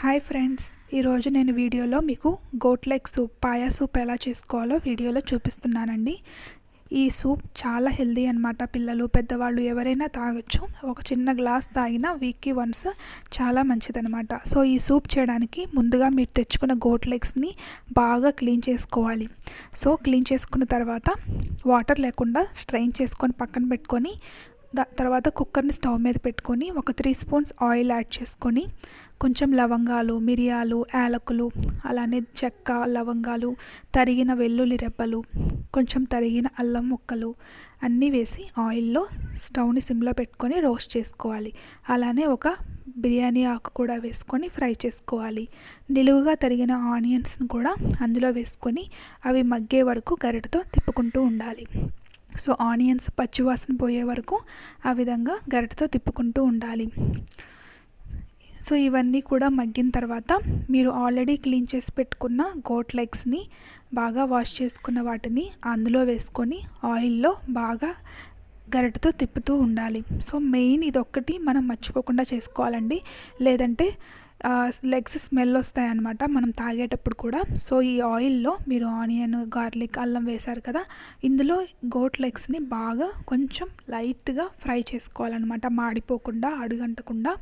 Hi friends, ఈరోజు నేను వీడియోలో మీకు goat leg soup paya soup ఎలా చేసుకోవాలో వీడియోలో చూపిస్తున్నానండి. ఈ సూప్ చాలా హెల్దీ అన్నమాట. పిల్లలు పెద్దవాళ్ళు ఎవరైనా తాగొచ్చు. ఒక చిన్న గ్లాస్ తాగినా వీక్కి వన్స్ చాలా మంచిదన్నమాట. సో ఈ సూప్ చేయడానికి ముందుగా మీరు తెచ్చుకున్న గోట్ లెగ్స్ని బాగా క్లీన్ చేసుకోవాలి. సో క్లీన్ చేసుకున్న తర్వాత వాటర్ లేకుండా స్ట్రెయిన్ చేసుకొని పక్కన పెట్టుకొని తర్వాత కుక్కర్ని స్టవ్ మీద పెట్టుకొని ఒక 3 స్పూన్స్ ఆయిల్ యాడ్ చేసుకొని కొంచెం లవంగాలు, మిరియాలు, యాలకులు, అలానే చెక్క, లవంగాలు, తరిగిన వెల్లుల్లి రెబ్బలు, కొంచెం తరిగిన అల్లం ముక్కలు అన్నీ వేసి ఆయిల్లో స్టవ్ని సిమ్లో పెట్టుకొని రోస్ట్ చేసుకోవాలి. అలానే ఒక బిర్యానీ ఆకు కూడా వేసుకొని ఫ్రై చేసుకోవాలి. నిలువుగా తరిగిన ఆనియన్స్ని కూడా అందులో వేసుకొని అవి మగ్గే వరకు గరిటెతో తిప్పుకుంటూ ఉండాలి. సో ఆనియన్స్ పచ్చివాసన పోయే వరకు ఆ విధంగా గరిటెతో తిప్పుకుంటూ ఉండాలి. సో ఇవన్నీ కూడా మగ్గిన తర్వాత మీరు ఆల్రెడీ క్లీన్ చేసి పెట్టుకున్న గోట్ లెగ్స్ని బాగా వాష్ చేసుకున్న వాటిని అందులో వేసుకొని ఆయిల్లో బాగా గరిటెతో తిప్పుతూ ఉండాలి. సో మెయిన్ ఇదొక్కటి మనం మర్చిపోకుండా చేసుకోవాలండి, లేదంటే లెగ్స్ స్మెల్ వస్తాయన్నమాట మనం తాగేటప్పుడు కూడా. సో ఈ ఆయిల్లో మీరు ఆనియన్, గార్లిక్, అల్లం వేశారు కదా, ఇందులో గోట్ లెగ్స్ని బాగా కొంచెం లైట్గా ఫ్రై చేసుకోవాలన్నమాట. మాడిపోకుండా, అడుగంటకుండా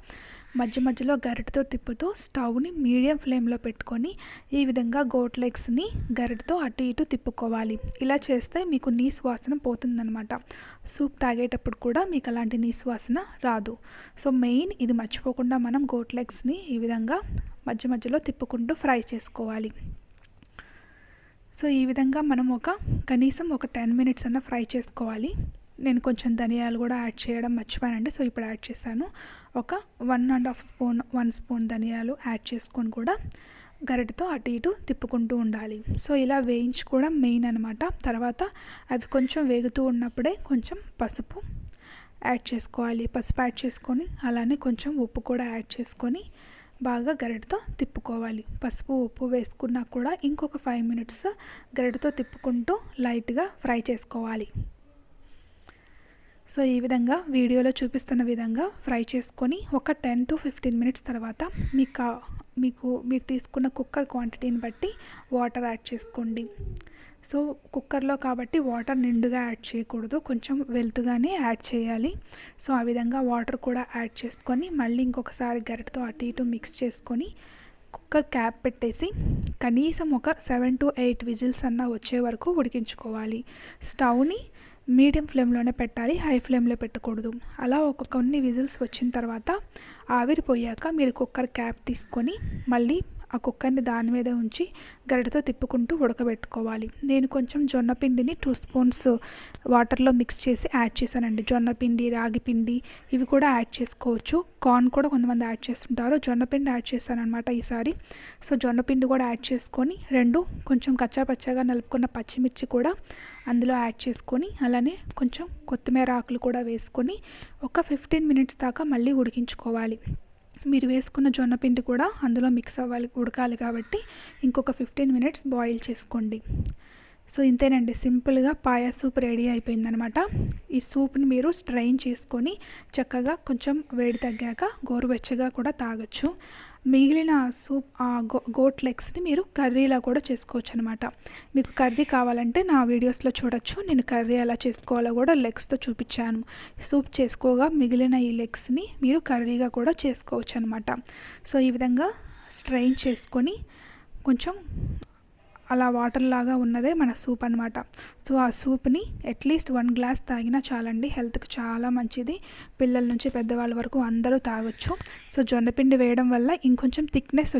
మధ్య మధ్యలో గరిటెతో తిప్పుతూ స్టవ్ని మీడియం ఫ్లేమ్లో పెట్టుకొని ఈ విధంగా గోట్ లెగ్స్ని గరిటెతో అటు ఇటు తిప్పుకోవాలి. ఇలా చేస్తే మీకు నీసు వాసన పోతుందన్నమాట. సూప్ తాగేటప్పుడు కూడా మీకు అలాంటి నీసు వాసన రాదు. సో మెయిన్ ఇది మర్చిపోకుండా మనం గోట్ లెగ్స్ని ఈ విధంగా మధ్య మధ్యలో తిప్పుకుంటూ ఫ్రై చేసుకోవాలి. సో ఈ విధంగా మనం కనీసం ఒక 10 మినిట్స్ అన్న ఫ్రై చేసుకోవాలి. నేను కొంచెం ధనియాలు కూడా యాడ్ చేయడం మర్చిపోయానండి. సో ఇప్పుడు యాడ్ చేశాను. ఒక 1 స్పూన్ ధనియాలు యాడ్ చేసుకొని కూడా గరిటెతో అటు ఇటు తిప్పుకుంటూ ఉండాలి. సో ఇలా వేయించుకోవడం మెయిన్ అనమాట. తర్వాత అవి కొంచెం వేగుతూ ఉన్నప్పుడే కొంచెం పసుపు యాడ్ చేసుకోవాలి. పసుపు యాడ్ చేసుకొని అలానే కొంచెం ఉప్పు కూడా యాడ్ చేసుకొని బాగా గరిటెతో తిప్పుకోవాలి. పసుపు, ఉప్పు వేసుకున్నా కూడా ఇంకొక 5 మినిట్స్ గరిటెతో తిప్పుకుంటూ లైట్గా ఫ్రై చేసుకోవాలి. సో ఈ విధంగా వీడియోలో చూపిస్తున్న విధంగా ఫ్రై చేసుకొని ఒక 10 to 15 మినిట్స్ తర్వాత మీరు తీసుకున్న కుక్కర్ క్వాంటిటీని బట్టి వాటర్ యాడ్ చేసుకోండి. సో కుక్కర్లో కాబట్టి వాటర్ నిండుగా యాడ్ చేయకూడదు, కొంచెం వెల్తుగానే యాడ్ చేయాలి. సో ఆ విధంగా వాటర్ కూడా యాడ్ చేసుకొని మళ్ళీ ఇంకొకసారి గరిటెతో అటు ఇటు మిక్స్ చేసుకొని కుక్కర్ క్యాప్ పెట్టేసి కనీసం ఒక 7 to 8 విజిల్స్ అన్న వచ్చే వరకు ఉడికించుకోవాలి. స్టవ్ని మీడియం ఫ్లేమ్లోనే పెట్టాలి, హై ఫ్లేమ్లో పెట్టకూడదు. అలా కొన్ని విజిల్స్ వచ్చిన తర్వాత ఆవిరిపోయాక మీరు కుక్కర్ క్యాప్ తీసుకొని మళ్ళీ ఆ కుక్కర్ని దాని మీద ఉంచి గరిటెతో తిప్పుకుంటూ ఉడకబెట్టుకోవాలి. నేను కొంచెం జొన్న పిండిని 2 స్పూన్స్ వాటర్లో మిక్స్ చేసి యాడ్ చేశానండి. జొన్న పిండి, రాగి పిండి ఇవి కూడా యాడ్ చేసుకోవచ్చు. కార్న్ కూడా కొంతమంది యాడ్ చేస్తుంటారు. జొన్న పిండి యాడ్ చేశాను అనమాట ఈసారి. సో జొన్న పిండి కూడా యాడ్ చేసుకొని కొంచెం కచ్చాపచ్చాగా నలుపుకున్న పచ్చిమిర్చి కూడా అందులో యాడ్ చేసుకొని అలానే కొంచెం కొత్తిమీర ఆకులు కూడా వేసుకొని ఒక 15 మినిట్స్ దాకా మళ్ళీ ఉడికించుకోవాలి. మీరు వేసుకున్న జొన్న పిండి కూడా అందులో మిక్స్ అవ్వాలి, ఉడకాలి కాబట్టి ఇంకొక 15 మినిట్స్ బాయిల్ చేసుకోండి. సో ఇంతేనండి, సింపుల్గా పాయా సూప్ రెడీ అయిపోయిందనమాట. ఈ సూప్ని మీరు స్ట్రెయిన్ చేసుకొని చక్కగా కొంచెం వేడి తగ్గాక గోరువెచ్చగా కూడా తాగొచ్చు. మిగిలిన సూప్ గోట్ లెగ్స్ని మీరు కర్రీలా కూడా చేసుకోవచ్చు అనమాట. మీకు కర్రీ కావాలంటే నా వీడియోస్లో చూడొచ్చు. నేను కర్రీ ఎలా చేసుకోవాలో కూడా లెగ్స్తో చూపించాను. సూప్ చేసుకోగా మిగిలిన ఈ లెగ్స్ని మీరు కర్రీగా కూడా చేసుకోవచ్చు అనమాట. సో ఈ విధంగా స్ట్రెయిన్ చేసుకొని కొంచెం అలా వాటర్ లాగా ఉన్నదే మన సూప్ అనమాట. సో ఆ సూప్ని అట్లీస్ట్ 1 గ్లాస్ తాగినా చాలండి. హెల్త్కి చాలా మంచిది. పిల్లల నుంచి పెద్దవాళ్ళ వరకు అందరూ తాగొచ్చు. సో జొన్నపిండి వేయడం వల్ల ఇంకొంచెం థిక్నెస్